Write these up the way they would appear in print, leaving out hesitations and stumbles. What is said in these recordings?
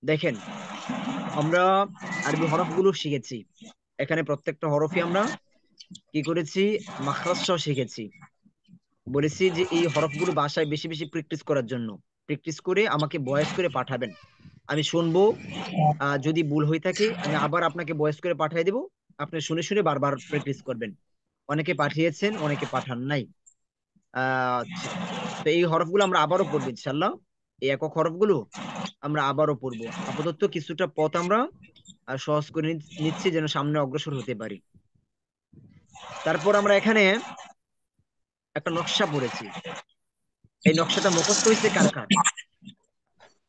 দেখেন, আমরা আরবি হরফগুলো শিখেছি। এখানে প্রত্যেকটা হরফই আমরা কি করেছি, মাখরাজ সহ শিখেছি। বলেছি যে এই হরফগুলো বাসায় বেশি বেশি প্র্যাকটিস করার জন্য, প্র্যাকটিস করে আমাকে ভয়েস করে পাঠাবেন। আমি শুনবো, যদি ভুল হয়ে থাকে আমি আবার আপনাকে ভয়েস করে পাঠিয়ে দিব। আপনি শুনে শুনে বারবার প্র্যাকটিস করবেন। অনেকে পাঠিয়েছেন, অনেকে পাঠান নাই। আচ্ছা, তো এই হরফগুলো আমরা আবারও পড়বো ইনশাল্লাহ। এই একক হরফগুলো আমরা আবারও পড়বো। আপাতত কিছুটা পথ আমরা সহজ করে নিচ্ছি, যেন সামনে অগ্রসর হতে পারি। তারপর আমরা এখানে একটা নকশা পড়েছি। এই নকশাটা মুখস্থ হয়েছে কার কার?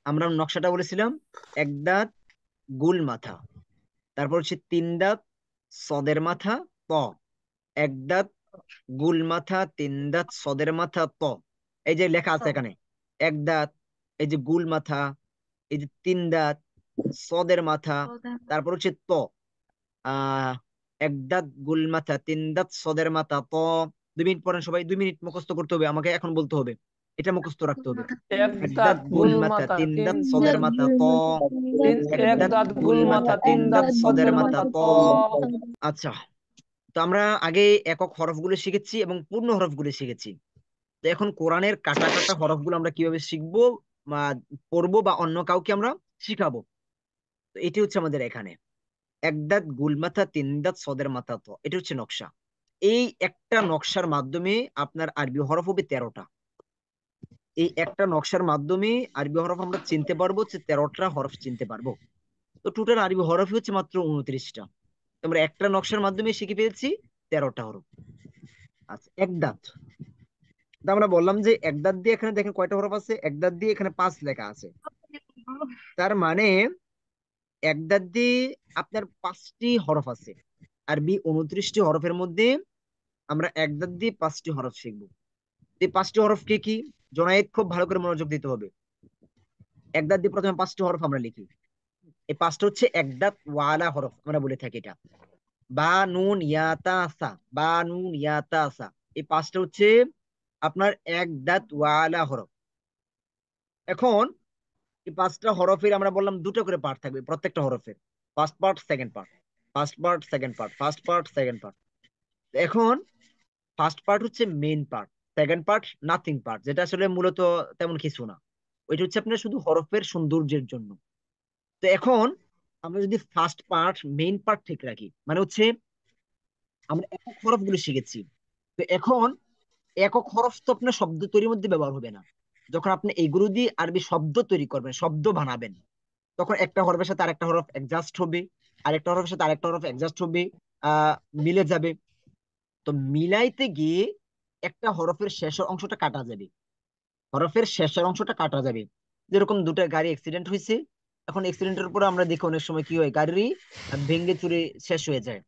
আমরা নকশাটা বলেছিলাম, এক দাঁত গুল মাথা, তারপর হচ্ছে তিন দাঁত সদের মাথা ত, এক দাঁত গুল মাথা, তিন দাঁত সদের মাথা ত। এই যে লেখা আছে এখানে, এক দাঁত, এই যে গুল মাথা, এই যে তিন দাঁত সদের মাথা, তারপর হচ্ছে ত। আহ এক দাঁত গুল মাথা, তিন দাঁত সদের মাথা ত। 2 মিনিট পরেন সবাই, 2 মিনিট মুখস্থ করতে হবে আমাকে, এখন বলতে হবে, এটা মুখস্থ রাখতে হবে। এক এক দাঁত দাঁত গুল গুল মাথা, মাথা তিন তিন দাঁত সদের মাথা ত। তিন এক এক দাঁত দাঁত গুল গুল মাথা, মাথা তিন তিন দাঁত দাঁত সদের সদের মাথা মাথা ত। ত। আচ্ছা, তো আমরা আগে একক হরফগুলো শিখেছি এবং পূর্ণ হরফগুলো শিখেছি। তো এখন কোরআনের কাটা কাটা হরফগুলো আমরা কিভাবে শিখবো বা পড়বো, বা অন্য কাউকে আমরা শিখাবো। তো এটি হচ্ছে আমাদের এখানে, এক দাঁত গুল মাথা, তিন দাঁত সদের মাথা ত, এটা হচ্ছে নকশা। এই একটা নকশার মাধ্যমে আপনার আরবি হরফ হবে 13টা। এই একটা নকশার মাধ্যমে আরবি হরফ আমরা চিনতে পারবো, হচ্ছে 13টা হরফ চিনতে পারবো। তো টোটাল আরবি হরফ হচ্ছে মাত্র 29টা। আমরা একটা নকশার মাধ্যমে শিখে পেয়েছি 13টা হরফ। আচ্ছা, এক দাঁত, তা আমরা বললাম যে এক দাঁত দিয়ে এখানে দেখেন কয়টা হরফ আছে, এক দাঁত দিয়ে এখানে 5 লেখা আছে। তার মানে এক দাঁত দিয়ে আপনার 5টি হরফ আছে। আরবি 29টি হরফের মধ্যে আমরা এক দাঁত দিয়ে 5টি হরফ শিখবো। এই 5টি হরফ কি কি? জনায়েত, খুব ভালো করে মনোযোগ দিতে হবে। এক দাঁত দিয়ে প্রথমে 5টি হরফ আমরা লিখি। এই 5টা হচ্ছে এক দাঁত ওয়ালা হরফ, আমরা বলে থাকি এটা। বা নুন ইয়াতা সা, বা নুন ইয়াতা সা, এই 5টা হচ্ছে আপনার এক দাঁত ওয়ালা হরফ। এখন এই 5টা হরফের আমরা বললাম দুটো করে পার্ট থাকবে প্রত্যেকটা হরফের, first part second part, first part second part, first part second part. এখন ফার্স্ট পার্ট হচ্ছে main part, second part nothing part, যেটা আসলে মূলত তেমন কিছু না। ওইটা হচ্ছে আপনার শুধু হরফের সৌন্দর্যের জন্য। তো এখন আমরা যদি ফার্স্ট পার্ট মেইন পার্ট ঠিক রাখি, মানে হচ্ছে আমরা একক হরফ গুলো শিখেছি। তো এখন একক হরফ তো আপনার শব্দ তৈরির মধ্যে ব্যবহার হবে না। যখন আপনি এইগুলো দিয়ে আরবি শব্দ তৈরি করবেন, শব্দ বানাবেন, তখন একটা হরফের সাথে আরেকটা হরফ অ্যাডজাস্ট হবে, আরেকটা হরফের সাথে আরেকটা হরফ অ্যাডজাস্ট হবে, মিলে যাবে। তো মিলাইতে গিয়ে একটা হরফের শেষের অংশটা কাটা যাবে, হরফের শেষের অংশটা কাটা যাবে। যেরকম দুটা গাড়ি অ্যাক্সিডেন্ট হয়েছে, এখন অ্যাক্সিডেন্টের উপর আমরা দেখি অনেক সময় কি হয়, গাড়িরই ভেঙ্গে চুরে শেষ হয়ে যায়,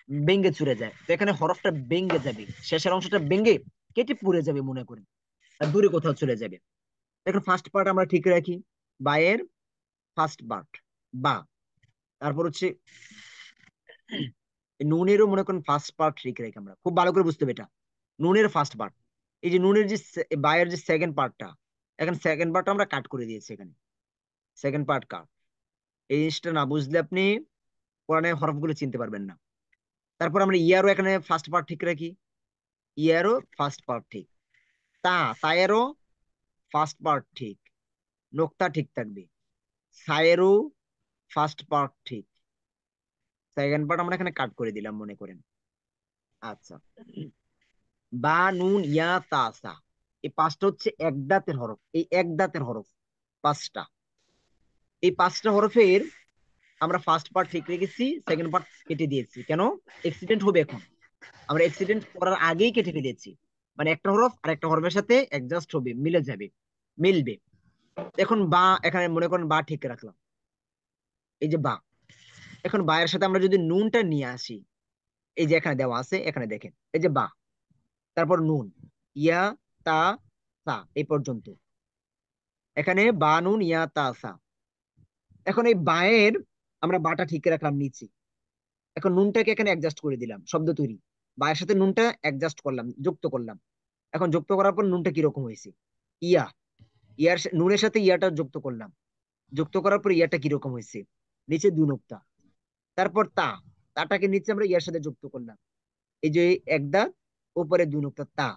ভেঙ্গে চুরে যায়। তো এখানে হরফটা ভেঙ্গে যাবে, শেষের অংশটা ভেঙ্গে কেটে পুড়ে যাবে মনে করেন, আর দূরে কোথাও চলে যাবে। এখন ফার্স্ট পার্ট আমরা ঠিক রাখি, বায়ের ফার্স্ট পার্ট বা, তারপর হচ্ছে নুনেরও মনে করেন ফার্স্ট পার্ট ঠিক রাখি আমরা, খুব ভালো করে বুঝতে হবে এটা। নুনের ফার্স্ট পার্ট, এই যে নুনের যে বায়ের যে সেকেন্ড পার্টটা, এখন সেকেন্ড পার্টটা আমরা কাট করে দিয়েছি এখানে, সেকেন্ড পার্ট কাট। এই জিনিসটা না বুঝলে আপনি কোরআনের হরফগুলো চিনতে পারবেন না। তারপর আমরা ইয়ারও এখানে ফার্স্ট পার্ট ঠিক রাখি, ইয়ারও ফার্স্ট পার্ট ঠিক। তায়েরও ফার্স্ট পার্ট ঠিক, নোক্তা ঠিক থাকবে। সায়েরও ফার্স্ট পার্ট ঠিক, সেকেন্ড পার্ট আমরা এখানে কাট করে দিলাম মনে করেন। আচ্ছা, বা নুন ইয়া তাসা, এই 5টা হচ্ছে এক দাঁতের হরফ, এই এক দাঁতের হরফ 5টা। এই 5টা হরফের আমরা ফার্স্ট পার্ট ঠিক রেখেছি, সেকেন্ড পার্ট কেটে দিয়েছি। কেন? অ্যাক্সিডেন্ট হবে এখন, আমরা অ্যাক্সিডেন্ট করার আগেই কেটে ফেলেছি। মানে একটা হরফ আর একটা হরফের সাথে অ্যাডজাস্ট হবে, মিলে যাবে, মিলবে। এখন বা, এখানে মনে করেন বা ঠিক রাখলাম, এই যে বা। এখন বা এর সাথে আমরা যদি নুনটা নিয়ে আসি, এই যে এখানে দেওয়া আছে, এখানে দেখেন এই যে বা, তারপর নুন, ইয়া তা সা, এই পর্যন্ত। এখানে বা নুন ইয়া তা সা। এখন এই বায়ের আমরা বাটা ঠিক রাখলাম নিচে, এখন নুনটাকে এখানে অ্যাডজাস্ট করে দিলাম, শব্দ তৈরি। বায়ের সাথে নুনটা অ্যাডজাস্ট করলাম, যুক্ত করলাম। এখন যুক্ত করার পর নুনটা কিরকম হয়েছে, ইয়া, নুনের সাথে ইয়াটা যুক্ত করলাম, যুক্ত করার পর ইয়াটা কিরকম হয়েছে, নিচে 2 নোক্তা। তারপর তাটাকে নিচে আমরা ইয়ার সাথে যুক্ত করলাম, এই যে এক দাঁত, উপরে 2 নোক্তা তা।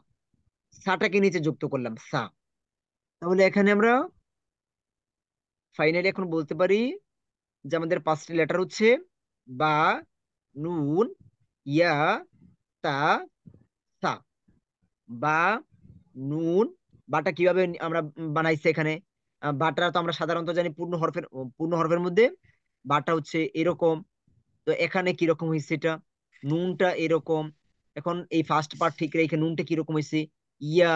সাটাকে নিচে যুক্ত করলাম সা। তাহলে এখানে আমরা ফাইনালি এখন বলতে পারি যে আমাদের 5টি লেটার হচ্ছে বা, নুন, ইয়া, তা, সা। বা, নুন, বাটা কিভাবে আমরা বানাইছি এখানে। বাটা তো আমরা সাধারণত জানি পূর্ণ হরফের মধ্যে বাটা হচ্ছে এরকম। তো এখানে কিরকম হয়েছে এটা, নুনটা এরকম। এখন এই ফার্স্ট পার্ট ঠিক রেখে নুনটা কিরকম হয়েছে, ইয়া,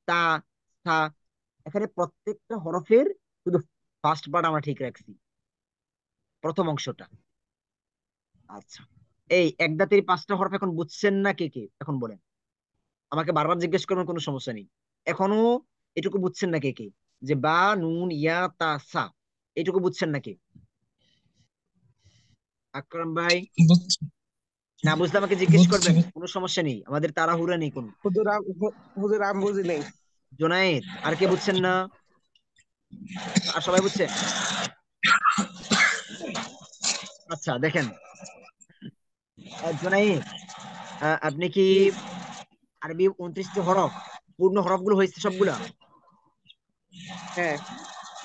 তা, সা। এখানে প্রত্যেকটা হরফের শুধু ফার্স্ট পার্ট আমরা ঠিক রাখছি, প্রথম অংশটা। আচ্ছা, এই এক দাঁতের 5টা হরফ এখন বুঝছেন না কে কে, এখন বলেন। আমাকে বারবার জিজ্ঞেস করবেন, কোনো সমস্যা নেই। এখনো এটুকু বুঝছেন না কে কে, যে বা, নুন, ইয়া, তা, সা, এটুকু বুঝছেন নাকি? আকরাম ভাই, বুঝছি। না বুঝলে আমাকে জিজ্ঞেস বুঝছি। করবেন, কোনো সমস্যা নেই, আমাদের তাড়াহুড়া নেই কোনো। হুজুর আমি বুঝি নাই। জোনায়েদ, আর কে বুঝছেন না? আর সবাই বুঝছেন? আচ্ছা দেখেন, জোনায়েদ, আপনি কি জি, আরবি 29টি হরফ, পূর্ণ হরফগুলো হয়েছে সবগুলা হ্যাঁ।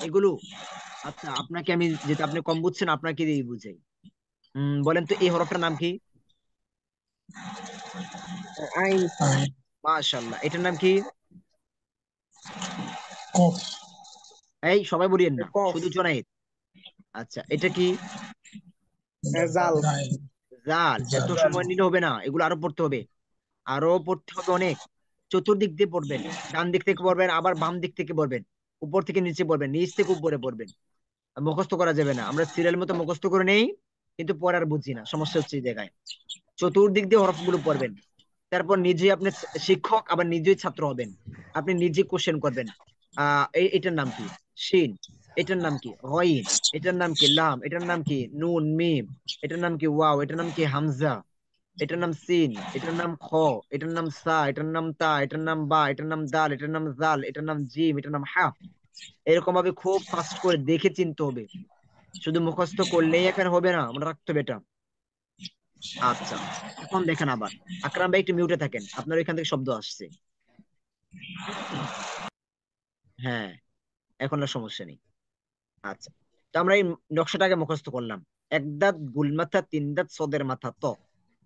এগুলো? আচ্ছা, আপনাকে আমি, যেটা আপনি কম বুঝছেন আপনাকে দিয়ে বুঝাই। বলেন তো এই হরফটার নাম কি? আইন। মাশাআল্লাহ, এটার নাম কি? কফ। এই সবাই বলিয়েন না, কফ। শুধু জোনায়েদ। আচ্ছা, এটা কি? জাল। জাল। এত সময় নিলে হবে না, এগুলো আরো পড়তে হবে, আরো পড়তে হবে অনেক। চতুর্দিক দিয়ে পড়বেন, ডান দিক থেকে পড়বেন, আবার বাম দিক থেকে পড়বেন, উপর থেকে নিচে পড়বেন, নিচ থেকে উপরে পড়বেন। আর মুখস্থ করা যাবে না, আমরা সিরিয়াল মতো মুখস্থ করে নেই, কিন্তু পরে আর বুঝি না, সমস্যা হচ্ছে এই জায়গায়। চতুর্দিক দিয়ে হরফগুলো পড়বেন, তারপর নিজে আপনি শিক্ষক, আবার নিজেই ছাত্র হবেন। আপনি নিজে কোশ্চেন করবেন, এটার নাম কি? শিন। এটার নাম কি? গইন। এটার নাম কি? লাম। এটার নাম কি? নুন, মিম। এটার নাম কি? ওয়াও। এটার নাম কি? হামজা। এটার নাম সিন। এটার নাম খ। এটার নাম সা। এটার নাম তা। এটার নাম বা। এটার নাম দাল। এটার নাম জাল। এটার নাম জিম। এটার নাম হা। এরকম ভাবে খুব ফাস্ট করে দেখে চিনতে হবে, শুধু মুখস্থ করলেই এখানে হবে না, আমরা রাখতে হবে এটা। আচ্ছা, এখন দেখেন আবার, আকরাম ভাই একটু মিউটে থাকেন, আপনার এখান থেকে শব্দ আসছে। হ্যাঁ, এখন আর সমস্যা নেই। আচ্ছা, তো আমরা এই নকশাটাকে মুখস্থ করলাম, এক দাঁত গুল মাথা, 3 দাঁত সদের মাথা ত।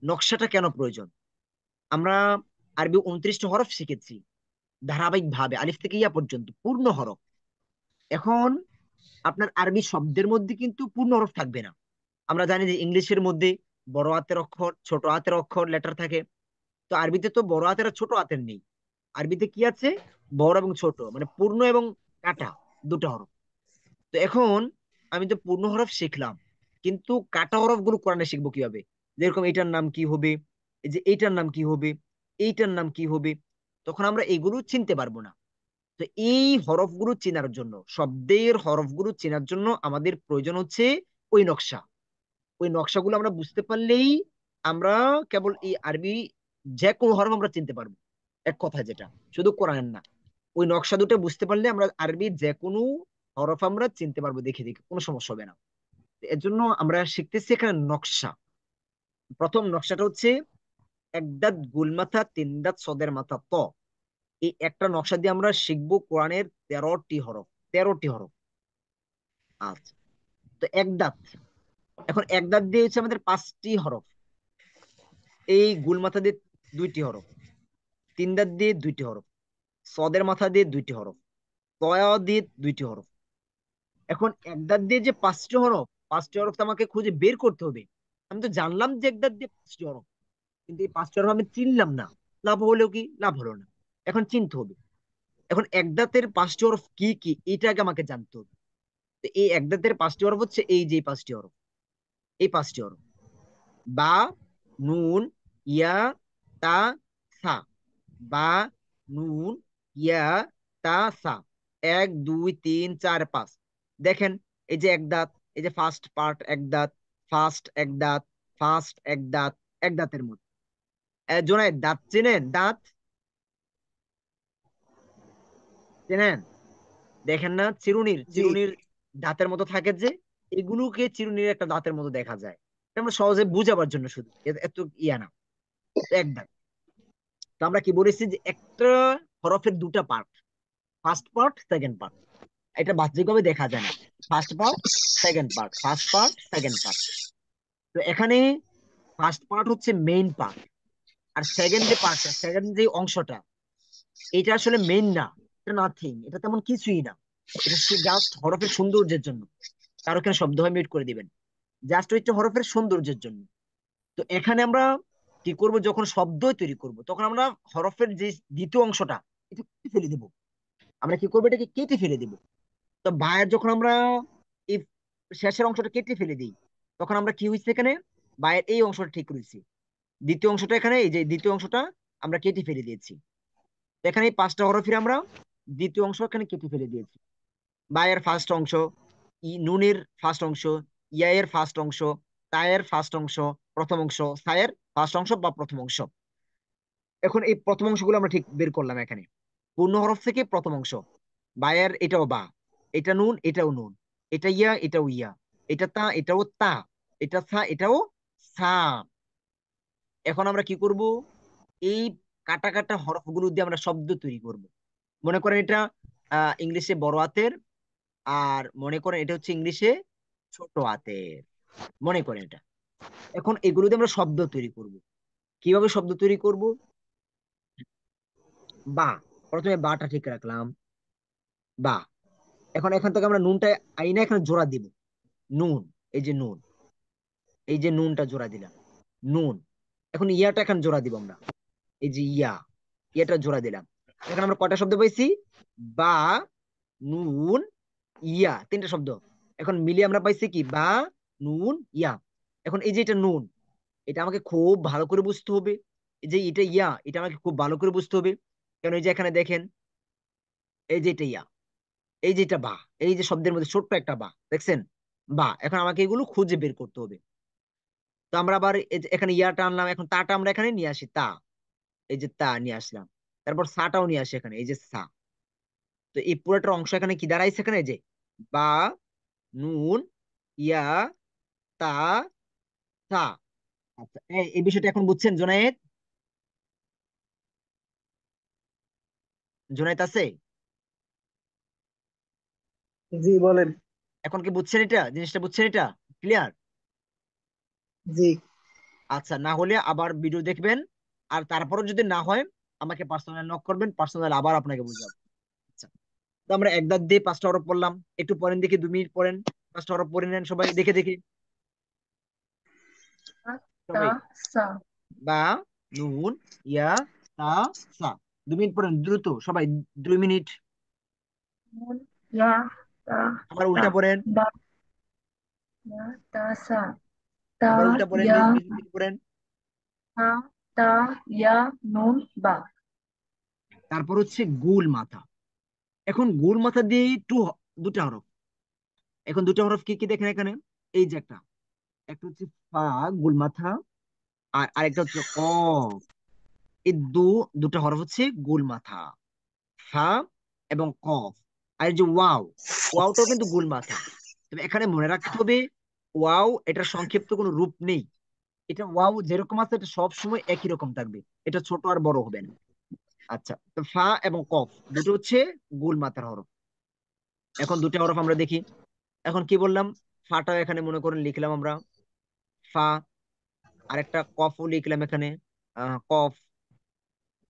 নকশাটা কেন প্রয়োজন? আমরা আরবি 29টা হরফ শিখেছি ধারাবাহিক ভাবে, আলিফ থেকে ইয়া পর্যন্ত পূর্ণ হরফ। এখন আপনার আরবি শব্দের মধ্যে কিন্তু পূর্ণ হরফ থাকবে না। আমরা জানি যে ইংলিশের মধ্যে বড় হাতের অক্ষর, ছোট হাতের অক্ষর, লেটার থাকে। তো আরবিতে তো বড় হাতের আর ছোট হাতের নেই। আরবিতে কি আছে? বড় এবং ছোট, মানে পূর্ণ এবং কাটা, দুটো হরফ। তো এখন আমি তো পূর্ণ হরফ শিখলাম, কিন্তু কাটা হরফ গুলো কোরআনে শিখবো কিভাবে? যেরকম এইটার নাম কি হবে, এই যে এইটার নাম কি হবে, এইটার নাম কি হবে, তখন আমরা এগুলো চিনতে পারবো না। তো এই হরফগুলো চেনার জন্য, শব্দের হরফগুলো চেনার জন্য আমাদের প্রয়োজন হচ্ছে ওই নকশা। ওই নকশাগুলো আমরা বুঝতে পারলেই আমরা কেবল এই আরবি যে কোনো হরফ আমরা চিনতে পারবো, এক কথা যেটা, শুধু কোরআন না। ওই নকশা দুটো বুঝতে পারলে আমরা আরবি যে কোনো হরফ আমরা চিনতে পারবো, দেখে দেখে কোনো সমস্যা হবে না। এর জন্য আমরা শিখতেছি এখানে নকশা। প্রথম নকশাটা হচ্ছে এক দাঁত গুল মাথা, 3 দাঁত সদের মাথা ত। এই একটা নকশা দিয়ে আমরা শিখবো কোরআনের 13টি হরফ। 13টি হরফ। আচ্ছা, তো এক দাঁত, এখন এক দাঁত দিয়ে হচ্ছে আমাদের 5টি হরফ। এই গুল মাথা দিয়ে 2টি হরফ, 3 দাঁত দিয়ে 2টি হরফ, সদের মাথা দিয়ে 2টি হরফ, তয়া দিয়ে 2টি হরফ। এখন এক দাঁত দিয়ে যে 5টি হরফ, 5টি হরফ তো আমাকে খুঁজে বের করতে হবে। আমি তো জানলাম যে এক দাঁত দিয়ে 5টি হরফ, কিন্তু এই 5টি হরফ আমি চিনলাম না। লাভ হলো কি? লাভ হলো না। এখন চিনতে হবে। এখন এক দাঁতের 5টি হরফ কি কি, এটা আগে আমাকে জানতে হবে। তো এই এক দাঁতের 5টি হরফ হচ্ছে এই যে 5টি হরফ, এই 5টি হরফ: বা, নুন, ইয়া, তা, সা। বা, নুন, ইয়া, তা, সা। 1 2 3 4 5। দেখেন, এই যে এক দাঁত, এই যে ফার্স্ট পার্ট এক দাঁত, ফার্স্ট এক দাঁত, ফার্স্ট এক দাঁত, এক দাঁতের মধ্যে জোনায় দাঁত চেনেন? দাঁত চেনেন? দেখেন না, চিরুনির জি। চিরুনির দাঁতের মতো থাকে যে, এগুলোকে চিরুনির একটা দাঁতের মতো দেখা যায়। এটা আমরা সহজে বুঝাবার জন্য শুধু, এত ইয়া না। তো এক দাগ। তো আমরা কি বলেছি যে একটা হরফের দুটা part, first part second part. এটা বাহ্যিকভাবে দেখা যায় না। First part, second part, first part, second part. তো এখানে ফার্স্ট পার্ট হচ্ছে মেইন পার্ট, আর সেকেন্ড যে পার্টটা, সেকেন্ড যে অংশটা, এটা আসলে মেইন না। এটা নাথিং, এটা তেমন কিছুই না। এটা জাস্ট হরফের সৌন্দর্যের জন্য। কারো এখানে শব্দ হয় মিউট করে দিবেন। জাস্ট হচ্ছে হরফের সৌন্দর্যের জন্য। তো এখানে আমরা কি করব, যখন শব্দ তৈরি করব তখন আমরা হরফের যে দ্বিতীয় অংশটা, এটা কেটে ফেলে দেবো। আমরা কি করবো, এটাকে কেটে ফেলে দেবো। তো বায়ের যখন আমরা এই শেষের অংশটা কেটে ফেলে দিই, তখন আমরা কি হয়েছে এখানে, বায়ের এই অংশটা ঠিক রয়েছে। দ্বিতীয় অংশটা এখানে, এই যে দ্বিতীয় অংশটা আমরা কেটে ফেলে দিয়েছি। তো এখানে এই পাঁচটা হরফের আমরা দ্বিতীয় অংশ এখানে কেটে ফেলে দিয়েছি। বায়ের ফার্স্ট অংশ, নুনের ফার্স্ট অংশ, ইয়ায়ের ফার্স্ট অংশ, তায়ের ফার্স্ট অংশ, প্রথম অংশ, সায়ের ফার্স্ট অংশ বা প্রথম অংশ। এখন এই প্রথম অংশগুলো আমরা ঠিক বের করলাম এখানে। পূর্ণ হরফ থেকে প্রথম অংশ, বায়ের এটাও বা, এটা নুন এটাও নুন, এটা ইয়া এটাও ইয়া, এটা তা এটাও তা, এটা সা এটাও সা। এখন আমরা কি করব, এই কাটা কাটা হরফগুলো দিয়ে আমরা শব্দ তৈরি করব। মনে করেন এটা ইংলিশে বড় হাতের, আর মনে করেন এটা হচ্ছে ইংলিশে ছোট হাতের, মনে করেন এটা। এখন এগুলো দিয়ে আমরা শব্দ তৈরি করব। কিভাবে শব্দ তৈরি করব? বা, প্রথমে বাটা ঠিক রাখলাম, বা। এখন এখান থেকে আমরা নুনটা আইনা এখানে জোড়া দিব। নুন, এই যে নুন, এই যে নুনটা জোড়া দিলাম, নুন। এখন ইয়াটা এখন জোড়া দিব আমরা, এই যে ইয়া, ইয়াটা জোড়া দিলাম। এখন আমরা কয়টা শব্দ পাইছি? বা, নুন, ইয়া, তিনটা শব্দ। এখন মিলিয়ে আমরা পাইছি কি, বা, নুন, ইয়া। এখন এই যে এটা নুন, এটা আমাকে খুব ভালো করে বুঝতে হবে। এই যে এটা ইয়া, এটা আমাকে খুব ভালো করে বুঝতে হবে। কারণ এই যে এখানে দেখেন, এই যে এটা ইয়া, এই যে এটা বা, এই যে শব্দের মধ্যে ছোট্ট একটা বা দেখছেন, বা। এখন আমাকে এগুলো খুঁজে বের করতে হবে। তো আমরা আবার এই যে এখানে ইয়াটা আনলাম, এখন তাটা আমরা এখানে নিয়ে আসি, তা, এই যে তা নিয়ে আসলাম। তারপর সাটাও নিয়ে আসি এখানে, এই যে সা। তো এই পুরোটার অংশ এখানে কি দাঁড়াইছে, এখানে এই যে বা, নুন, ইয়া, তা, সা। আচ্ছা, এই বিষয়টা এখন বুঝছেন জোনায়েদ? জোনায়েদ আছে? জি বলেন। এখন কি বুঝছেন, এটা জিনিসটা বুঝছেন, এটা ক্লিয়ার? জি। আচ্ছা, না হলে আবার ভিডিও দেখবেন। আর তারপরও যদি না হয়, আমাকে পার্সোনাল নক করবেন, পার্সোনাল আবার আপনাকে বুঝাবো। আচ্ছা, তো আমরা এক দাঁত দিয়ে পাঁচটা হরফ পড়লাম। একটু পড়েন দেখি, 2 মিনিট পড়েন, পাঁচটা হরফ পড়ে নেন সবাই, দেখে দেখি তা সবাই। সা বা, নুন, ইয়া, তা, সা। 2 মিনিট পড়েন দ্রুত সবাই, 2 মিনিট। nun ya ta আবার sa উল্টা পড়েন, ba ya ta sa ta আবার উল্টা পড়েন, ya বেশি বেশি পড়েন। ha ta ya nun ba তারপর হচ্ছে গুল মাথা। এখন গুল মাথা দিয়ে দুটা হরফ। এখন দুটা হরফ কি কি দেখেন এখানে, এই যে একটা, একটা হচ্ছে ফা, গুল মাথা, আর আরেকটা হচ্ছে কফ। এই দুটা হরফ হচ্ছে গুল মাথা, ফা এবং কফ। আর এই যে ওয়াও, ওয়াওটাও কিন্তু গুল মাথা। তবে এখানে মনে রাখতে হবে, ওয়াও এটার সংক্ষিপ্ত কোনো রূপ নেই। এটা ওয়াও যেরকম আছে, এটা সব সময় একই রকম থাকবে, এটা ছোট আর বড় হবে না। আচ্ছা, তো ফা এবং কফ দুটো হচ্ছে গুল মাথার হরফ। এখন দুটো হরফ আমরা দেখি। এখন কি বললাম, ফাটা এখানে মনে করেন লিখলাম আমরা, ফা। আরেকটা কফও লিখলাম এখানে, কফ।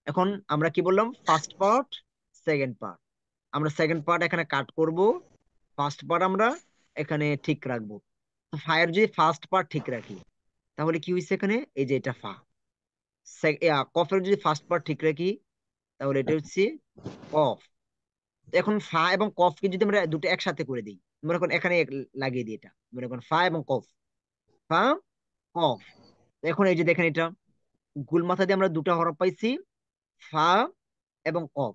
এখন আমরা কি বললাম, ফার্স্ট পার্ট, সেকেন্ড পার্ট। আমরা সেকেন্ড পার্ট এখানে কাট করব, ফার্স্ট পার্ট আমরা এখানে ঠিক রাখবো। তো ফায়ের যদি ফার্স্ট পার্ট ঠিক রাখি, তাহলে কি হয়েছে এখানে, এই যে এটা ফা। কফের যদি ফার্স্ট পার্ট ঠিক রাখি, তাহলে এটা হচ্ছে কফ। তো এখন ফা এবং কফকে যদি আমরা দুটো একসাথে করে দিই, মনে করেন এখানে লাগিয়ে দিই, এটা মনে করেন ফা এবং কফ, ফা, কফ। তো এখন এই যে দেখেন, এটা গুল মাথা দিয়ে আমরা দুটো হরফ পাইছি, ফা এবং কফ।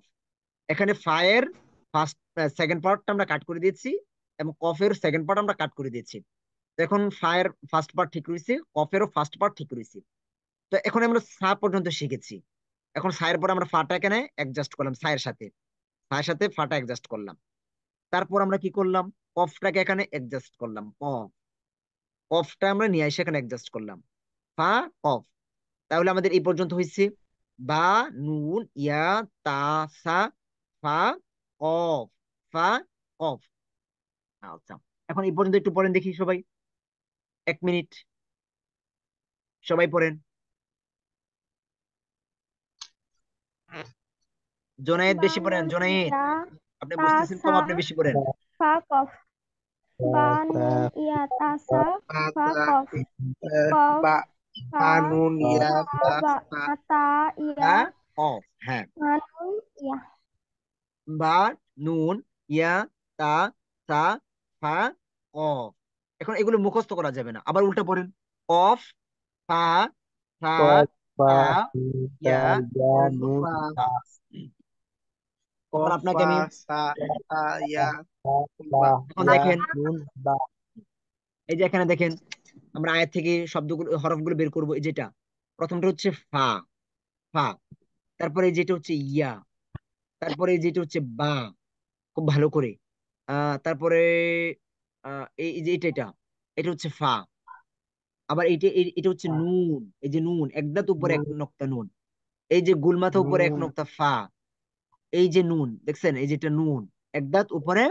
এখানে ফায়ের ফার্স্ট, সেকেন্ড পার্টটা আমরা কাট করে দিয়েছি, এবং কফের সেকেন্ড পার্ট আমরা কাট করে দিয়েছি। তো এখন ফায়ের ফার্স্ট পার্ট ঠিক রয়েছে, কফেরও ফার্স্ট পার্ট ঠিক রয়েছে। তো এখন আমরা সা পর্যন্ত শিখেছি। এখন সায়ের পর আমরা ফাটা এখানে অ্যাডজাস্ট করলাম, সায়ের সাথে, সায়ের সাথে ফাটা অ্যাডজাস্ট করলাম। তারপর আমরা কি করলাম, কফটাকে এখানে অ্যাডজাস্ট করলাম, কফটা আমরা নিয়ে এসে এখানে অ্যাডজাস্ট করলাম, ফা কফ। তাহলে আমাদের এই পর্যন্ত হয়েছে বা, নুন, ইয়া, তা, সা, ফা, কফ, ফা, কফ। আচ্ছা, এখন এই পর্যন্ত একটু পড়েন দেখি সবাই, 1 মিনিট সবাই পড়েন। জোনায়েদ বা বেশি পড়েন, নুন জোনায়েদ, ইয়া আপনি তা বুঝতেছেন কম, সা আপনি বেশি পড়েন। ফা কফ। বা নুন ইয়া তা সা ফা কফ। কফ বা ফা বা নুন ইয়া ফা তা বা সা তা ফা ইয়া কফ, হ্যাঁ। মা নুন ইয়া। বা, নুন, ইয়া, তা, সা, ফা, কফ। এখন এগুলো মুখস্থ করা যাবে না, আবার উল্টা পড়েন। কফ, ফা, ফা, কফ তা, বা ইয়া, ইয়া নুন বা। বা এখন কফ আপনাকে বা আমি, সা তা ইয়া বা, বা এখন ইয়া দেখেন, নুন বা এই যে এখানে দেখেন, আমরা আয়াত থেকে শব্দগুলো হরফগুলো বের করবো। এই যেটা প্রথমটা হচ্ছে ফা, ফা, তারপরে যেটা হচ্ছে ইয়া, তারপরে যেটা হচ্ছে বা, খুব ভালো করে, তারপরে এই যে এটা এটা হচ্ছে ফা, আবার এটা হচ্ছে নুন, এই যে নুন একদাত উপরে এক নুন নক্তা নুন, এই যে গুলমাথা উপরে এক নুন নক্তা ফা, এই যে নুন দেখছেন, এই যে এটা নুন একদাত উপরে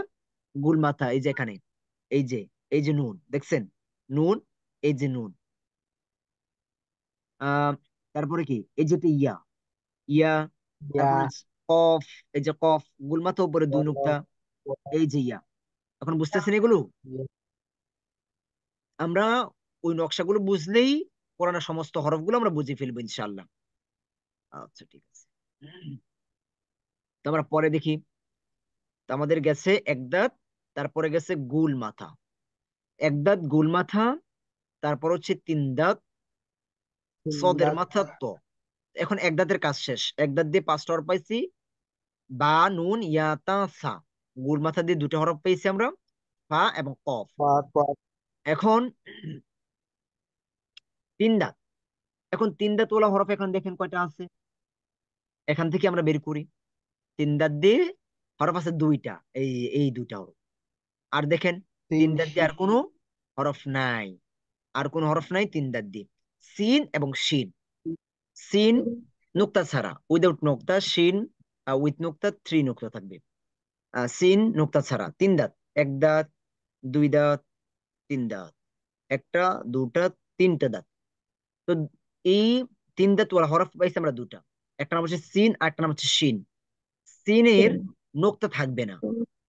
গুলমাথা, এই যে এখানে, এই যে এই যে নুন দেখছেন, নুন, এই যে নুন, আহ তারপরে কি এই যেটা ইয়া, ইয়া, ইয়া তারপরে হচ্ছে কফ, এই যে কফ গুলমাথা উপরে 2 নুক্তা, এই যে ইয়া। এখন বুঝতেছেন এগুলো? আমরা ওই নকশাগুলো বুঝলেই কোরআনের সমস্ত হরফগুলো আমরা বুঝে ফেলবো ইনশাআল্লাহ। আচ্ছা ঠিক আছে, তো আমরা পরে দেখি। তো আমাদের গেছে একদাত, তারপরে গেছে গুল মাথা, একদাত গুল মাথা, তারপর হচ্ছে 3 দাঁত সদের সিন্দাত মাথা ত। এখন একদাতের কাজ শেষ, একদাত দিয়ে 5টা হরফ পাইছি, বা, নুন, ইয়া, তা, সা। গুল মাথা দিয়ে 2টা হরফ পেয়েছি আমরা, ফা এবং কফ। বা কফ এখন 3 দাঁত, এখন 3 দাঁত ওলা হরফ এখন দেখেন কয়টা আছে, এখান থেকে আমরা বের করি। 3 দাঁত দিয়ে হরফ আছে 2টা, এই 2টা হরফ। আর দেখেন তিন তিন দাঁত দিয়ে আর কোনো হরফ নাই, আর কোনো হরফ নাই 3 দাঁত দিয়ে। সিন এবং শিন, সিন নুক্তা ছাড়া, উইদাউট নুক্তা, শিন উইথ নুক্তা, 3 নুক্তা থাকবে। সিন নুক্তা ছাড়া 3 দাঁত, 1 দাঁত, 2 দাঁত, 3 দাঁত, একটা, দুটা, 3টা দাঁত। তো এই 3 দাঁত ওয়ালা হরফ পাইছি আমরা 2টা, একটা নাম হচ্ছে সিন আর একটা নাম হচ্ছে শিন। সিনের নোক্তা থাকবে না,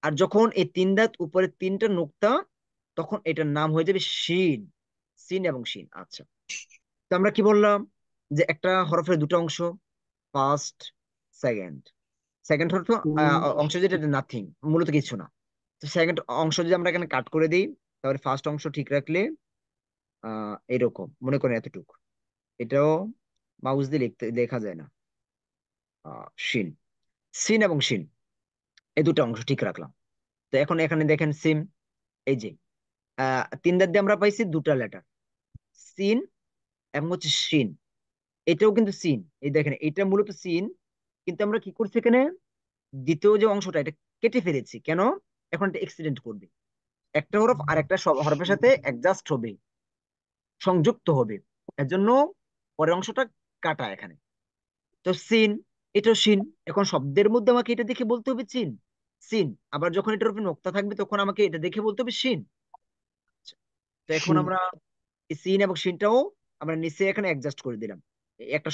আর যখন এই 3 দাঁত উপরে 3টা নোক্তা, তখন এটার নাম হয়ে যাবে শিন, সিন এবং শিন। আচ্ছা, তো আমরা কি বললাম যে একটা হরফের 2টা অংশ, ফার্স্ট, সেকেন্ড। সেকেন্ড হরফ তিন অংশ যেটা, এটা নাথিং, মূলত কিছু না। তো সেকেন্ড অংশ যদি আমরা এখানে কাট করে দিই, তাহলে ফার্স্ট অংশ ঠিক রাখলে এরকম মনে করেন এতটুকু, এটাও মাউস দিয়ে লেখা যায় না, শিন, সিন এবং শিন, এই 2টা অংশ ঠিক রাখলাম। তো এখন এখানে দেখেন সিম, এই যে 3 দাঁত দিয়ে আমরা পাইছি 2টা লেটার, সিন এবং হচ্ছে শিন। এটাও কিন্তু সিন, এই দেখেন এটা মূলত সিন, কিন্তু আমরা কি করছি এখানে, দ্বিতীয় যে অংশটা এটা কেটে ফেলেছি কেন, এখন এটা এক্সিডেন্ট করবে, একটা হরফ আর একটা হরফের সাথে অ্যাডজাস্ট হবে, সংযুক্ত হবে, এর জন্য পরের অংশটা কাটা এখানে। তো সিন, এটা সিন, এখন শব্দের মধ্যে আমাকে এটা দেখে বলতে হবে চিন, সিন। আবার যখন এটার উপর নোক্তা থাকবে তখন আমাকে এটা দেখে বলতে হবে শিন। তো এখন শিন আমরা এই সিন এবং শিনটাও আমরা নিচে এখানে অ্যাডজাস্ট করে দিলাম, এই একটা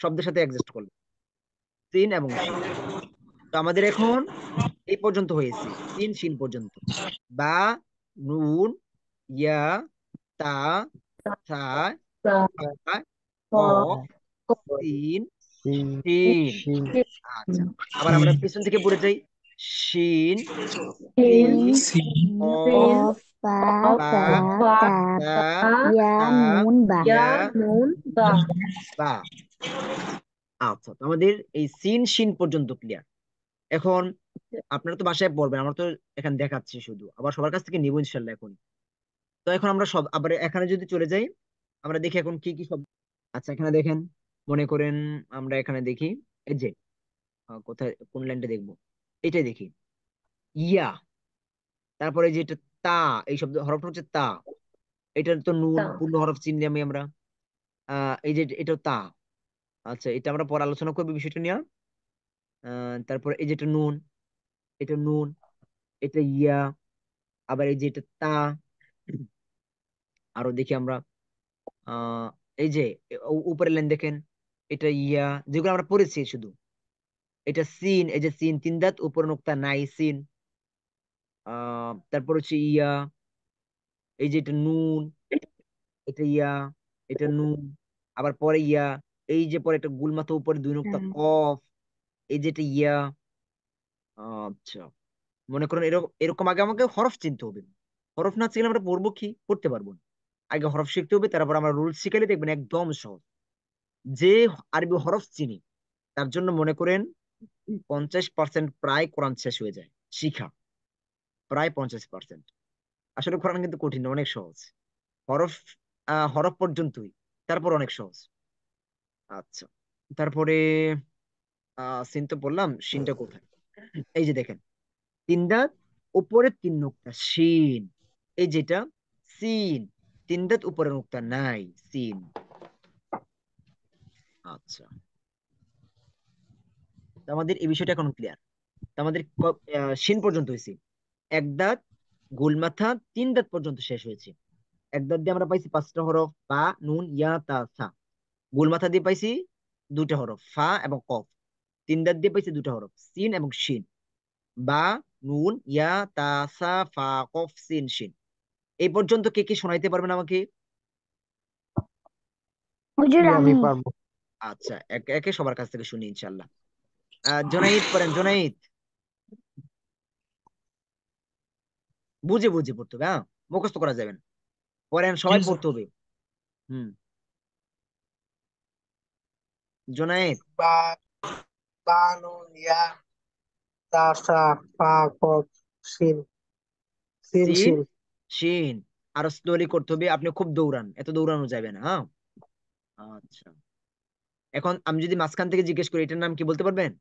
শব্দের সাথে অ্যাডজাস্ট করলাম, সিন এবং শিন। তো আমাদের এখন এই পর্যন্ত হয়েছে, সিন শিন পর্যন্ত। বা, নুন, ইয়া, তা, সা, ফা, কফ, সিন, শিন শিন। শিন আচ্ছা, আবার আমরা পিছন থেকে পড়ে যাই, শিন, সিন শিন, শিন কফ, সিন ফা কফ বা, ফা ফা তা তা, ফা ইয়া সা, নুন বা ইয়া ইয়া, নুন বা। বা। আচ্ছা, তো আমাদের এই সিন শিন পর্যন্ত ক্লিয়ার। এখন আপনারা তো বাসায় পড়বেন, আমরা তো এখানে দেখাচ্ছি শুধু, আবার সবার কাছ থেকে নিবো ইনশাল্লাহ এখন। তো এখন আমরা সব আবার এখানে যদি চলে যাই, আমরা দেখি এখন কি কি শব্দ। আচ্ছা এখানে দেখেন, মনে করেন আমরা এখানে দেখি, এই যে কোথায় কোন লাইনটা দেখবো, এটাই দেখি, ইয়া, তারপরে যে এটা তা, এই শব্দ হরফটা হচ্ছে তা, এটার তো নুন তা পূর্ণ হরফ চিনলাম আমরা। এই যে এটা তা। আচ্ছা, এটা আমরা পরে আলোচনা করবো বিষয়টা নিয়ে। তারপর এই যে এটা নুন, এটা নুন, এটা ইয়া, আবার এই যে এটা তা। আরো দেখি আমরা, আহ এই যে উপরের লাইন দেখেন, এটা ইয়া, যেগুলো আমরা পড়েছি শুধু। এটা সিন, এই যে সিন, তিন দাঁত উপরে নোক্তা নাই, সিন। তারপর হচ্ছে ইয়া, এই যে এটা নুন, এটা ইয়া, এটা নুন, আবার পরে ইয়া, এই যে পরে একটা গুল মাথা উপরে দুই নোক্তা হুম কফ, এই যে এটা ইয়া। আচ্ছা, মনে করেন এরকম এরকম আগে আমাকে হরফ চিনতে হবে। হরফ না চিনলে আমরা পড়বো কি, পড়তে পারবো না। আগে হরফ শিখতে হবে, তারপর আমরা রুল শিখালে দেখবেন একদম সহজ। যে আরবি হরফ চিনি তার জন্য মনে করেন 50% প্রায় কোরআন শেষ হয়ে যায় শিখা, প্রায় 50%। আসলে কোরআন কিন্তু কঠিন না, অনেক সহজ। হরফ হরফ পর্যন্তই, তারপর অনেক সহজ। আচ্ছা, তারপরে সিন তো বললাম, শিনটা কোথায়? এই যে দেখেন, তিন দাঁত উপরে তিন নোক্তা শিন, এই যেটা সিন, তিন দাঁত উপরে নোক্তা নাই, সিন। আচ্ছা, তো আমাদের এই বিষয়টা এখন ক্লিয়ার। তো আমাদের শিন পর্যন্ত হয়েছে, এক দাঁত, গোল মাথা, তিন দাঁত পর্যন্ত শেষ হয়েছে। এক দাঁত দিয়ে আমরা পাইছি পাঁচটা হরফ, বা নুন ইয়া তা সা। গোল মাথা দিয়ে পাইছি দুটা হরফ, ফা এবং কফ। তিন দাঁত দিয়ে পাইছি দুটা হরফ, সিন এবং শিন। বা, নুন ইয়া তা সা ফা কফ সিন শিন। এই পর্যন্ত কে কে শোনাইতে পারবেন আমাকে? হুজুর জি, আমি আমি। পারবো। আচ্ছা, একে একে সবার কাছ থেকে শুনি ইনশাল্লাহ। জোনাইদ পড়েন, জোনাইদ। বুঝে বুঝে পড়তে হবে, হ্যাঁ, মুখস্থ করা যাবে না। পড়েন, জি সবাই স্যার। পড়তে হবে। হুম, জোনাইদ। বা, বা নুন ইয়া তা সা ফা কফ সিন, সিন সিন শিন। শিন। আরো স্লোলি করতে হবে, আপনি খুব দৌড়ান, এত দৌড়ানো যাবে না, হ্যাঁ। আচ্ছা, এখন আমি যদি মাঝখান থেকে জিজ্ঞেস করি এটার নাম কি, বলতে পারবেন?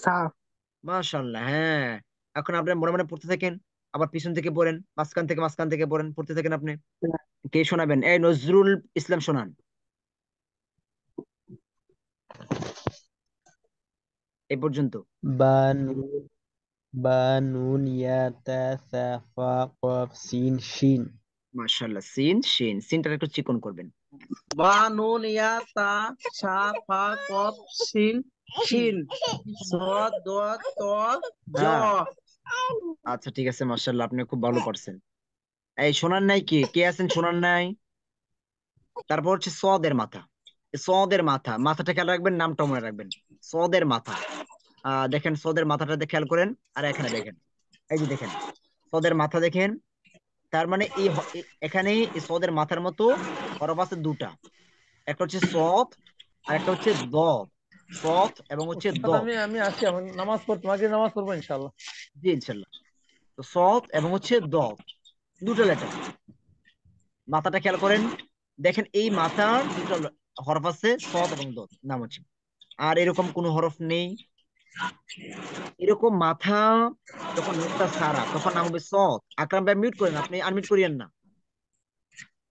সা। মাশাআল্লাহ, হ্যাঁ। এখন আপনি মনে মনে পড়তে থাকেন, আবার পিছন থেকে পড়েন, মাঝখান থেকে পড়েন, পড়তে থাকেন আপনি। কে শোনাবেন? এই নজরুল ইসলাম শোনান, এই পর্যন্ত। বা নুন বা নুন ইয়া তা সা ফা কফ সিন শিন। মাশাআল্লাহ, সিন শিন, সিনটা একটু চিকন করবেন। বা নুন ইয়া তা সা ফা কফ সিন শিন সদ দত ত জ। হ্যাঁ, আচ্ছা ঠিক আছে, মাশাআল্লাহ, আপনি খুব ভালো পারছেন। এই শোনার নাই, কে কে আছেন শোনার নাই? তারপর হচ্ছে সদের মাথা। এই সদের মাথা, মাথাটা খেয়াল রাখবেন, নামটা মনে রাখবেন। সদের মাথা, দেখেন সদের মাথাটাতে খেয়াল করেন। আর এখানে দেখেন, এই যে দেখেন সদের মাথা দেখেন। তার মানে এখানে এই সদের মাথার মতো হরফ আছে দুটা, একটা হচ্ছে সদ, আর একটা হচ্ছে দদ। সদ এবং হচ্ছে ওস্তাদ, দদ। আমি আসি, আমার নামাজ পড়তে, মাগরিব নামাজ পড়বো ইনশাআল্লাহ। জি ইনশাল্লাহ। তো সদ এবং হচ্ছে দদ, দুটো লেটার। মাথাটা খেয়াল করেন, দেখেন এই মাথার দুটো হরফ আছে, সদ এবং দদ নাম হচ্ছে। আর এরকম কোনো হরফ নেই। এরকম মাথা যখন নুনটা সারা, তখন নাম হবে সদ। আকরাম ভাই মিউট করেন, আপনি আনমিউট করিয়েন না।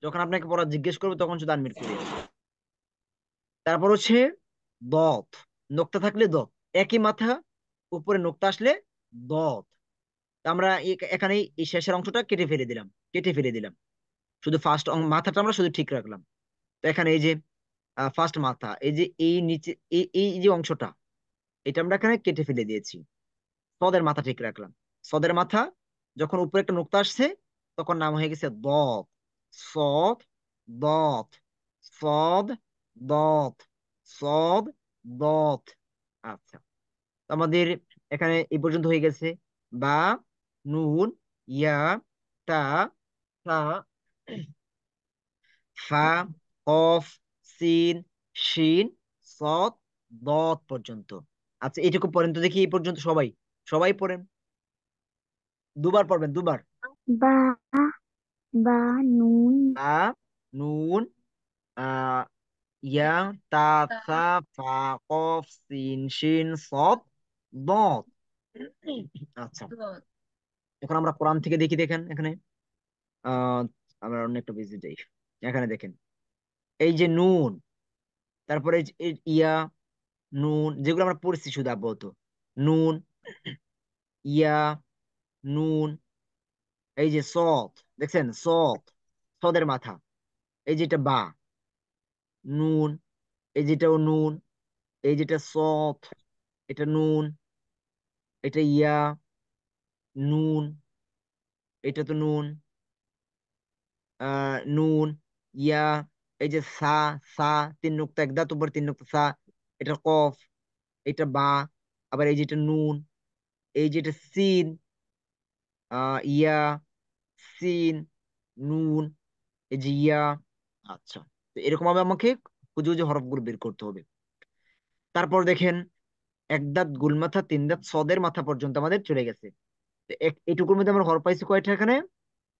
যখন আপনাকে পড়া জিজ্ঞেস করবে তখন শুধু আনমিউট করিয়েন। তারপর হচ্ছে দত, নোক্তা থাকলে দত, একই মাথা, উপরে নোক্তা আসলে দত। তা আমরা এখানে এই শেষের অংশটা কেটে ফেলে দিলাম, কেটে ফেলে দিলাম। শুধু ফার্স্ট মাথাটা আমরা শুধু ঠিক রাখলাম। তো এখানে এই যে ফার্স্ট মাথা, এই যে এই নিচে এই এই যে অংশটা, এটা আমরা এখানে কেটে ফেলে দিয়েছি। সদের মাথা ঠিক রাখলাম। সদের মাথা যখন উপরে একটা নোক্তা আসছে, তখন নাম হয়ে গেছে দত। সদ দত, সদ দত, সদ দত। আচ্ছা, তো আমাদের এখানে এই পর্যন্ত হয়ে গেছে। বা, নুন ইয়া তা সা ফা কফ সিন শিন সদ দত পর্যন্ত। আচ্ছা, এইটুকু পড়েন তো দেখি, এই পর্যন্ত সবাই, সবাই পড়েন। দুবার পড়বেন, দুবার। বা, বা নুন বা, নুন, আহ ইয়া তা তা সা ফা কফ সিন শিন সদ দত। আচ্ছা, দত এখন আমরা কোরআন থেকে দেখি, দেখেন এখানে আহ আমরা অন্য একটা পেজে যাই। এখানে দেখেন এই যে নুন, তারপরে এই যে ইয়া, নুন, যেগুলো আমরা পড়ছি শুধু আপাতত, নুন, ইয়া, নুন, এই যে সৎ, দেখছেন সৎ, সদের মাথা, এই যেটা বা, নুন, এই যেটাও নুন, এই যেটা সৎ, এটা নুন, এটা ইয়া, নুন, এটা তো নুন, নুন, ইয়া, এই যে সা, সা, তিন নুক্তা এক দাঁত উপর তিন নুক্তা সা, এটা কফ, এটা বা, আবার এই যেটা নুন, এই যেটা সিন, ইয়া, সিন, নুন, এই যে ইয়া। আচ্ছা, তো এরকম ভাবে আমাকে খুঁজে খুঁজে হরফগুলো বের করতে হবে। তারপর দেখেন এক দাঁত গুল মাথা তিন দাঁত সদের মাথা পর্যন্ত আমাদের চলে গেছে। তো এইটুকুর মধ্যে আমরা হরফ পাইছি কয়টা এখানে?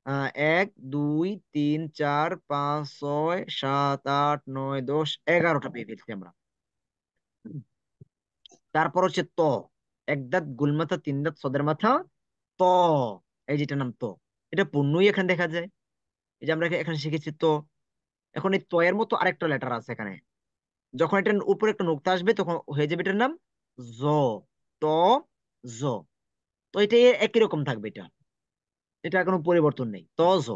আহ 1 2 3 4 5 6 7 8 9 10 11টা পেয়ে ফেলছি আমরা। তারপর হচ্ছে ত, এক দাঁত গুল মাথা তিন দাঁত সদের মাথা, ত, এই যেটা নাম ত, এটা পূর্ণই এখানে দেখা যায়। এই যে আমরা এখানে শিখেছি তো। এখন এই ত এর মতো আরেকটা লেটার আছে এখানে, যখন এটার উপরে একটা নোক্তা আসবে তখন হয়ে যাবে এটার নাম জ, ত, জ। তো এটা একই রকম থাকবে, এটা এটা কোনো পরিবর্তন নেই, ত জ,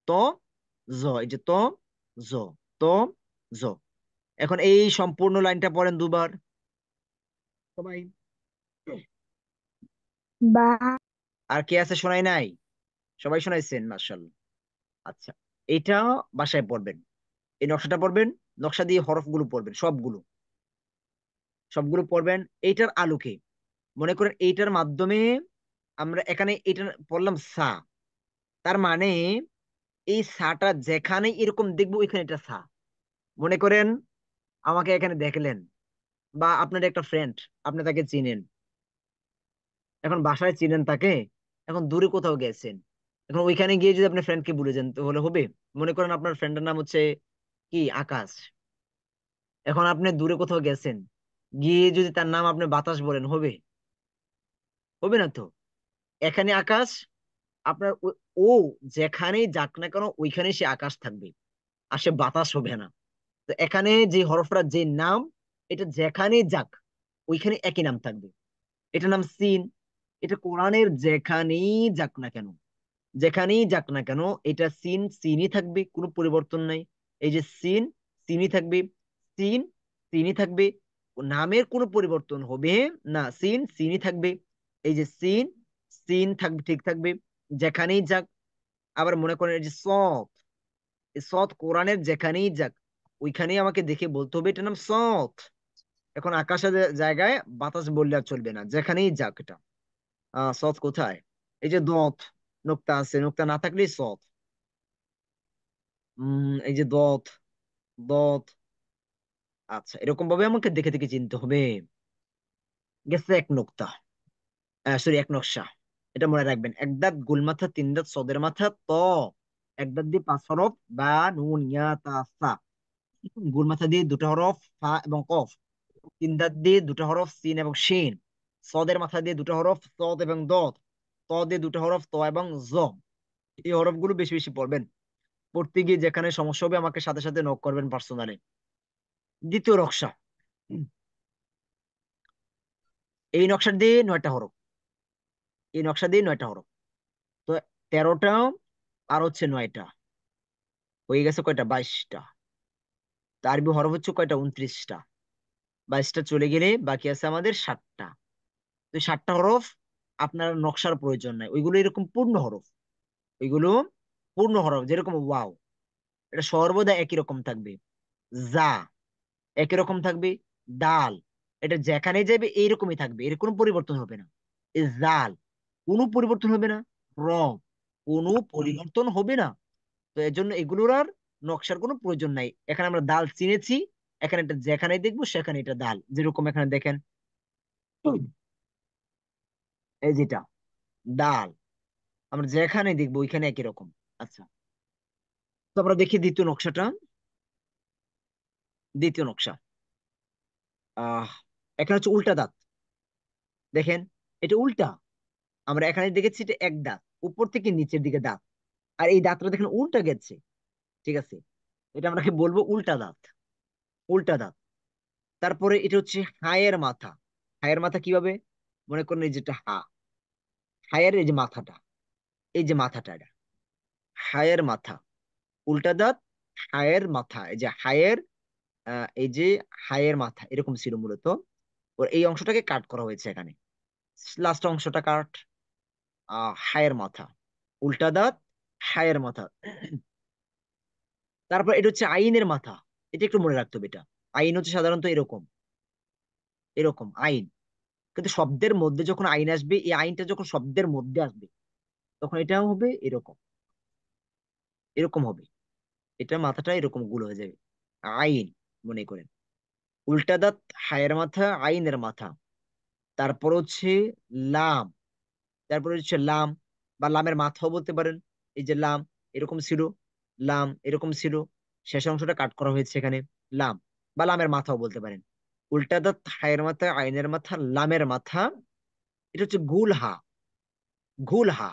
ত জ, এই যে ত জ, ত জ। এখন এই সম্পূর্ণ লাইনটা পড়েন দুবার সবাই। বা, আর কে আছে শোনাই নাই? সবাই শোনাইছেন, মার্শাল্লাহ। আচ্ছা, এটা বাসায় পড়বেন, এই নকশাটা পড়বেন, নকশা দিয়ে হরফগুলো পড়বেন, সবগুলো সবগুলো পড়বেন এইটার আলোকে। মনে করেন এইটার মাধ্যমে আমরা এখানে এটা পড়লাম সা, তার মানে এই সাটা যেখানে এরকম দেখবো ওইখানে এটা সা। মনে করেন আমাকে এখানে দেখলেন, বা আপনার একটা ফ্রেন্ড, আপনি তাকে চিনেন, এখন বাসায় চিনেন তাকে, এখন দূরে কোথাও গেছেন, এখন ওইখানে গিয়ে যদি আপনি ফ্রেন্ডকে ভুলে যান তাহলে হবে? মনে করেন আপনার ফ্রেন্ডের নাম হচ্ছে কি আকাশ, এখন আপনি দূরে কোথাও গেছেন, গিয়ে যদি তার নাম আপনি বাতাস বলেন, হবে? হবে না তো। এখানে আকাশ, আপনার ও যেখানেই যাক না কেন ওইখানে সে আকাশ থাকবে, আর সে বাতাস হবে না। তো এখানে যে হরফটা যে নাম, এটা যেখানেই যাক ওইখানে একই নাম থাকবে, এটা নাম সিন। এটা কোরআনের যেখানেই যাক না কেন, যেখানেই যাক না কেন এটা সিন সিনই থাকবে, কোনো পরিবর্তন নাই। এই যে সিন সিনই থাকবে, সিন সিনই থাকবে, নামের কোনো পরিবর্তন হবে না, সিন সিনই থাকবে। এই যে সিন সিন থাকবে, ঠিক থাকবে যেখানেই যাক। আবার মনে করেন এই যে সৎ, এই সৎ কোরআনের যেখানেই যাক ওইখানেই আমাকে দেখে বলতে হবে এটা নাম সৎ। এখন আকাশের জায়গায় বাতাস বললে আর চলবে না, যেখানেই যাক এটা। সৎ কোথায়? এই যে দত, নোক্তা আছে, নোক্তা না থাকলেই সৎ। এই যে দত, দত। আচ্ছা, এরকম ভাবে আমাকে দেখে দেখে চিনতে হবে। গেছে এক নোক্তা, সরি এক নকশা। এটা মনে রাখবেন, এক দাঁত গোল মাথা তিন দাঁত সদের মাথা ত, এক দাঁত দিয়ে 5 হরফ বা, নুন, ইয়া, তা, সা। গোল মাথা দিয়ে 2টা হরফ ফা এবং কফ, তিন দাঁত দিয়ে 2টা হরফ সিন এবং শিন, সদের মাথা দিয়ে 2টা হরফ সদ এবং দত, ত দিয়ে 2টা হরফ ত এবং জ। এই হরফগুলো বেশি বেশি পড়বেন। পড়তে গিয়ে যেখানে সমস্যা হবে আমাকে সাথে সাথে নক করবেন পার্সোনালি। দ্বিতীয় নকশা, এই নকশা দিয়ে 9টা হরফ, এই নকশা দিয়ে 9টা হরফ। তো 13টা আর হচ্ছে 9টা, হয়ে গেছে কয়টা? 22টা। তো আরবি হরফ হচ্ছে কয়টা? 29টা। 22টা চলে গেলে বাকি আছে আমাদের 7টা। তো 7টা হরফ আপনার নকশার প্রয়োজন নাই, ওইগুলো এরকম পূর্ণ হরফ, ওইগুলো পূর্ণ হরফ। যেরকম ওয়াও, এটা সর্বদা একই রকম থাকবে, যা একই রকম থাকবে, দাল এটা যেখানে যাবে এইরকমই থাকবে, এর কোনো পরিবর্তন হবে না। এই জাল কোনো পরিবর্তন হবে না, র কোনো পরিবর্তন হবে না। তো এর জন্য এগুলোর আর নকশার কোনো প্রয়োজন নাই। এখানে আমরা দাল চিনেছি, এখানে এটা যেখানে দেখবো সেখানে এটা দাল, যেরকম এখানে দেখেন এই যেটা দাল, আমরা যেখানে দেখবো ওইখানে একই রকম। আচ্ছা, তো আমরা দেখি দ্বিতীয় নকশাটা। দ্বিতীয় নকশা, আহ এখানে হচ্ছে উল্টা দাঁত, দেখেন এটা উল্টা, আমরা এখানে দেখেছি এটা এক দাঁত, উপর থেকে নিচের দিকে দাঁত, আর এই দাঁতটা দেখেন উল্টা গেছে। ঠিক আছে, এটা আমরা কি বলবো? উল্টা দাঁত, উল্টা দাঁত। তারপরে এটা হচ্ছে হায়ের মাথা। হায়ের মাথা কিভাবে? মনে করেন এই যেটা হায়ের এই যে মাথাটা, এই যে মাথাটা, এটা হায়ের মাথা, উল্টা দাঁত, হায়ের মাথা। এই যে হায়ের, এই যে হায়ের মাথা এরকম ছিল মূলত। ওর এই অংশটাকে কাট করা হয়েছে এখানে, লাস্ট অংশটা কাট। হায়ের মাথা, উল্টা দাঁত, হায়ের মাথা। তারপর এটা হচ্ছে আইনের মাথা। এটা একটু মনে রাখতে হবে। এটা আইন হচ্ছে সাধারণত এরকম, এরকম আইন। কিন্তু শব্দের মধ্যে যখন আইন আসবে, এই আইনটা যখন শব্দের মধ্যে আসবে, তখন এটাও হবে এরকম, এরকম হবে। এটা মাথাটা এরকম গোল হয়ে যাবে। আইন মনে করেন, উল্টা দাঁত, হায়ের মাথা, আইনের মাথা। তারপর হচ্ছে লাম। তারপরে হচ্ছে লাম বা লামের মাথাও বলতে পারেন। এই যে লাম এরকম ছিল, লাম এরকম ছিল, শেষ অংশটা কাট করা হয়েছে এখানে, লাম বা লামের মাথাও বলতে পারেন। উল্টা দাঁত, হায়ের মাথা, আইনের মাথা, লামের মাথা। এটা হচ্ছে গুল হা, গুল হা।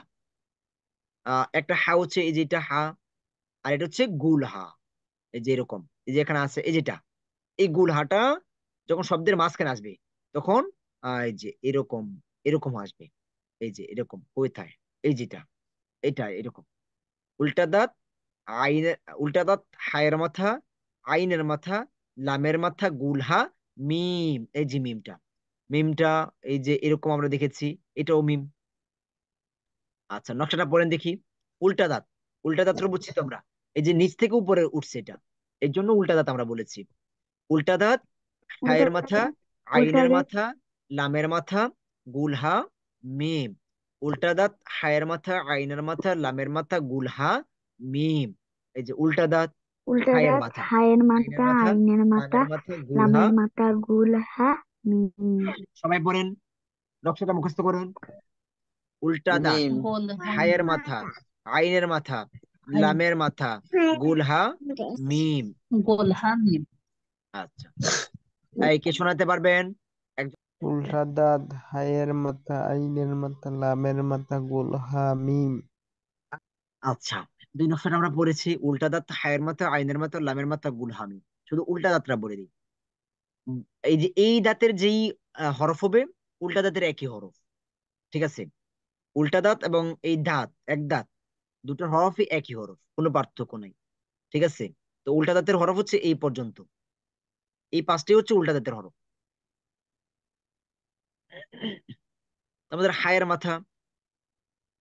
একটা হা হচ্ছে এই যে এটা হা, আর এটা হচ্ছে গুল হা। এই যে এরকম, এই যে এখানে আছে এই যেটা, এই গুল হাটা যখন শব্দের মাঝখানে আসবে, তখন এই যে এরকম, এরকম আসবে। এই যে এরকম কোথায়, এই যেটা, এটা এরকম। উল্টা দাঁত, আইনের, উল্টা দাঁত, হায়ের মাথা, আইনের মাথা, লামের মাথা, গুলহা, মিম। এই যে মিমটা, মিমটা এই যে এরকম আমরা দেখেছি, এটাও মিম। আচ্ছা, নকশাটা পড়েন দেখি। উল্টা দাঁত, উল্টা দাঁতটা বুঝছি তো আমরা, এই যে নিচ থেকে উপরে উঠছে এটা, এর জন্য উল্টা দাঁত আমরা বলেছি। উল্টা দাঁত, উল্টা হায়ের মাথা, উল্টা আইনের দাঁত মাথা, লামের মাথা, গুলহা, মিম। উল্টা দাঁত, হায়ের মাথা, আইনের মাথা, লামের মাথা, গুলহা, মিম। এই যে উল্টা দাঁত, উল্টা হায়ের দাঁত মাথা, হায়ের আইনের মাথা মাথা, আইনের মাথা লামের মাথা, গুলহা। লামের মাথা গুল হা মিম। সবাই পড়েন, নকশাটা মুখস্থ করুন। উল্টা দাঁত, মিম। হায়ের মাথা, আইনের মাথা, লামের মাথা, গুলহা, মিম। গোলহা মিম। আচ্ছা, এই কে শোনাতে পারবেন? একজন। উল্টা দাঁত, হায়ের মাথা, আইনের মাথা, লামের মাথা, গোল হা মিম। আচ্ছা, দুই নকশাটা আমরা পড়েছি। উল্টা দাঁত, হায়ের মাথা, আইনের মাথা, লামের মাথা, গুলহা, মিম। শুধু উল্টা দাঁতটা বলে দিই। উম, এই যে এই দাঁতের যেই হরফ হবে, উল্টা দাঁতের একই হরফ। ঠিক আছে, উল্টা দাঁত এবং এই দাঁত, এক দাঁত, দুটোর হরফই একই হরফ, কোনো পার্থক্য নাই। ঠিক আছে, তো উল্টা দাঁতের হরফ হচ্ছে এই পর্যন্ত, এই পাঁচটি হচ্ছে উল্টা দাঁতের হরফ। আমাদের হায়ের মাথা,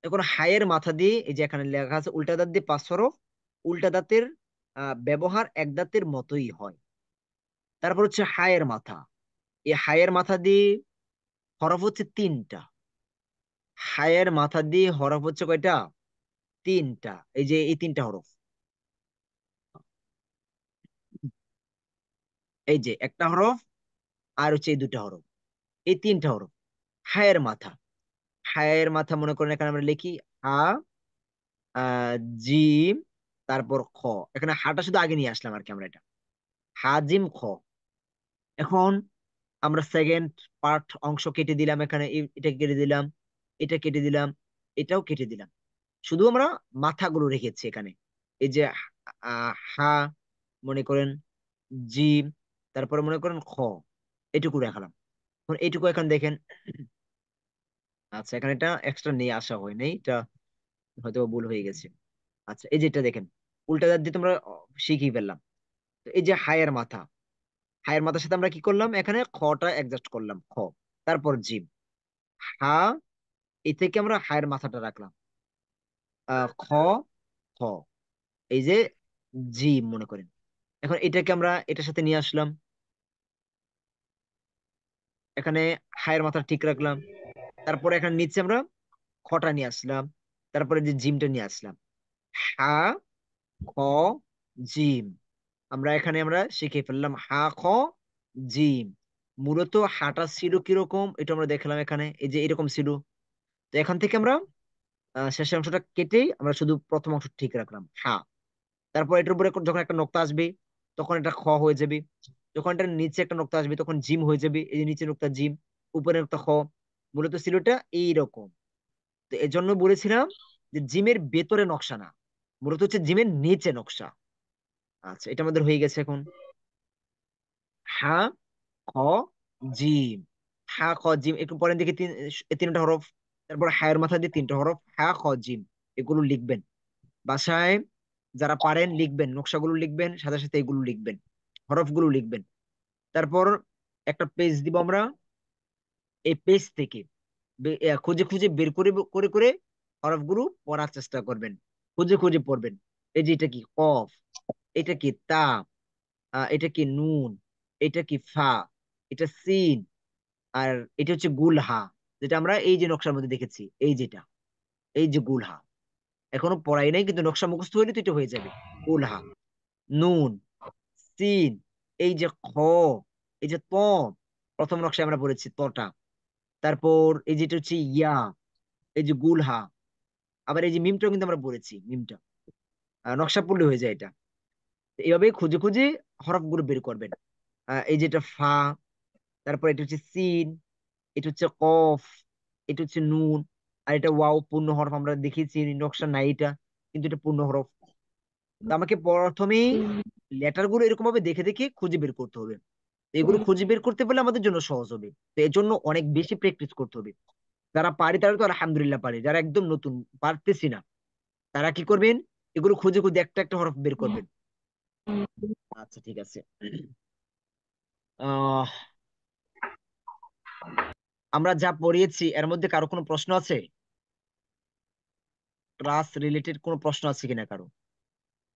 এখন হায়ের মাথা দিয়ে এই যে এখানে লেখা আছে উল্টা দাঁত দিয়ে 5 হরফ। উল্টা দাঁতের ব্যবহার এক দাঁতের মতোই হয়। তারপর হচ্ছে হায়ের মাথা, এই হায়ের মাথা দিয়ে হরফ হচ্ছে 3টা। হায়ের মাথা দিয়ে হরফ হচ্ছে কয়টা? 3টা। এই যে এই 3টা হরফ, এই যে একটা হরফ, আর হচ্ছে এই 2টা হরফ, এই 3টা হরফ হায়ের মাথা। হায়ের মাথা মনে করেন এখানে আমরা লিখি হা, জিম, তারপর খ। এখানে হাটা শুধু আগে নিয়ে আসলাম আর কি আমরা, এটা হা জিম খ। এখন আমরা সেকেন্ড পার্ট অংশ কেটে দিলাম এখানে, এটা কেটে দিলাম, এটা কেটে দিলাম, এটাও কেটে দিলাম। শুধু আমরা মাথাগুলো রেখেছি এখানে। এই যে হা, মনে করেন জিম, তারপরে মনে করেন খ, এটুকু রাখলাম। এখন এইটুকু এখন দেখেন। আচ্ছা, এখানে এটা এক্সট্রা নিয়ে আসা হয় নাই, এটা হয়তো ভুল হয়ে গেছে। আচ্ছা, এই যে এটা দেখেন, উল্টা দাঁত দিয়ে তোমরা শিখিয়ে ফেললাম। তো এই যে হায়ের মাথা, হায়ের মাথার সাথে আমরা কি করলাম? এখানে খটা অ্যাডজাস্ট করলাম, খ, তারপর জিম, হা, এই থেকে আমরা হায়ের মাথাটা রাখলাম, খ, খ, এই যে জিম মনে করেন। এখন এটাকে আমরা এটার সাথে নিয়ে আসলাম, এখানে হায়ের মাথা ঠিক রাখলাম। তারপরে এখানে নিচে আমরা খটা নিয়ে আসলাম, তারপরে যে জিমটা নিয়ে আসলাম, হা, খ, জিম। আমরা শিখে ফেললাম হা, খ, জিম। মূলত হাটা ছিল কিরকম এটা আমরা দেখলাম এখানে, এই যে এরকম ছিল। তো এখান থেকে আমরা শেষের অংশটা কেটেই আমরা শুধু প্রথম অংশ ঠিক রাখলাম, হা। তারপর এটার উপরে যখন একটা নোক্তা আসবে, তখন এটা খ হয়ে যাবে। যখন এটার নিচে একটা নোক্তা আসবে, তখন জিম হয়ে যাবে। এই যে নিচে নোক্তা জিম, উপরে নোক্তা খ। মূলত ছিল এটা এইরকম। তো এর জন্য বলেছিলাম যে জিমের ভেতরে নকশা না, মূলত হচ্ছে জিমের নিচে নকশা। আচ্ছা, এটা আমাদের হয়ে গেছে এখন। হা, খ, জিম। হা, খ, জিম, একটু পরের দিকে তিনটা হরফ। তারপর হায়ের মাথা দিয়ে তিনটা হরফ, হা, খ, জিম। এগুলো লিখবেন বাসায়, যারা পারেন লিখবেন, নকশাগুলো লিখবেন, সাথে সাথে এগুলো লিখবেন, হরফগুলো লিখবেন। তারপর একটা পেজ দিব আমরা, এই পেজ থেকে খুঁজে খুঁজে বের করে করে করে হরফগুলো পড়ার চেষ্টা করবেন, খুঁজে খুঁজে পড়বেন। এই যে এটা কি কফ, এটা কি তা, এটা কি নুন, এটা কি ফা, এটা সিন, আর এটা হচ্ছে গুলহা, যেটা আমরা এই যে নকশার মধ্যে দেখেছি, এই যেটা, এই যে গুলহা। এখনো পড়াই নাই, কিন্তু নকশা মুখস্থ হইলে তো এটা হয়ে যাবে। গুলহা, নুন, সিন, এই যে খ, এই যে ত, প্রথম নকশায় আমরা পড়েছি তটা। তারপর এই যেটা হচ্ছে ইয়া, এই যে গুলহা। আবার এই যে মিমটাও কিন্তু আমরা পড়েছি, মিমটা নকশা পড়লে হয়ে যায় এটা। তো এইভাবে খুঁজে খুঁজে হরফগুলো বের করবেন। এই যেটা ফা, তারপর এটা হচ্ছে সিন, এটা হচ্ছে কফ, এটা হচ্ছে নুন, আর এটা ওয়াও পূর্ণ হরফ। আমরা দেখিয়েছি নকশা নাই এটা, কিন্তু এটা পূর্ণ হরফ। তো আমাকে প্রথমেই লেটার গুলো এরকম ভাবে দেখে দেখে খুঁজে বের করতে হবে। এগুলো খুঁজে বের করতে পারলে আমাদের জন্য সহজ হবে। তো এর জন্য অনেক বেশি প্র্যাকটিস করতে হবে। যারা পারে তারা তো আলহামদুলিল্লাহ পারে, যারা একদম নতুন পারতেছি না, তারা কি করবেন, এগুলো খুঁজে খুঁজে একটা একটা হরফ বের করবেন। আচ্ছা, ঠিক আছে। আহ আমরা যা পড়িয়েছি এর মধ্যে কারো কোনো প্রশ্ন আছে? ক্লাস রিলেটেড কোনো প্রশ্ন আছে কিনা কারো?